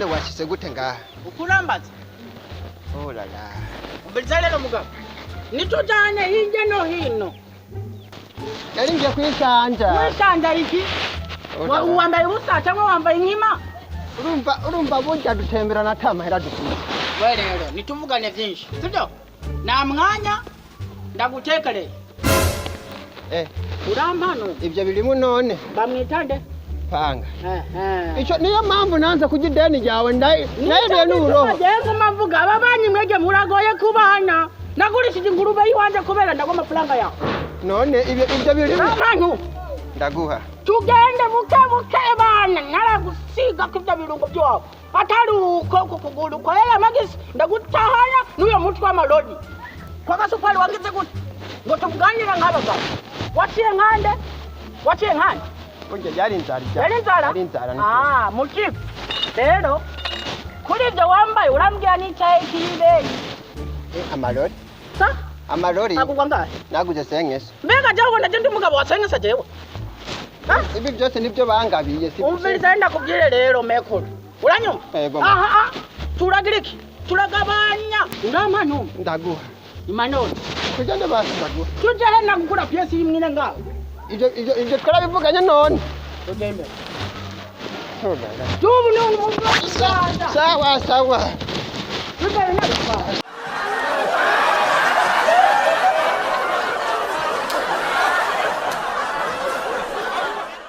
none washyize gute ngaha ukurambaza oh la la ubizale lo mugabo nitujane hirya no hino nari ngiye kwisanja iki wambaye ubusa cyangwa wambaye inkima urumva burya dutemberana atamahera dukwiye we rero nituvugane vyinshi sibyo na mwanya ndagutekereye urampano ibyo birimo none bamwitande panga ico niyo mpamvu nanze kujya ideni ryawe naye n'uburoho ngengo mavuga ababanyi mwege muragoye kubana nagurishije ingurube yiwanje kubera ndago amafaranga yawe none ibyo birimo abantu ndaguha tugende buke bana naragusiga kw'ibyo birungo byawe atari uko kukuguru kwa yaya magisi ndagutahana n'uyo mutwe w'amalodi kwa gasupali wagize gute ngo tuganira nk'abagabo waciye nkande Unje yari inzara mukipo rero kuri ibyo wambaye urambwira n'icyayi kiribeyi amalori sa amalori agugwa ngahe naguze senkese mbega jaho ndaje ndi mugabo wa senkese jewe ibi byose nibyo bangabiye umviriza ndakubwire rero mekuru uranyumva turagiriki turagabanya ndamanu ndaguha imanoni kugende basi ndaguha tuje hena gukura piesi imwe ngaho ibyo twarabivuganye none ujembe sawa tujye na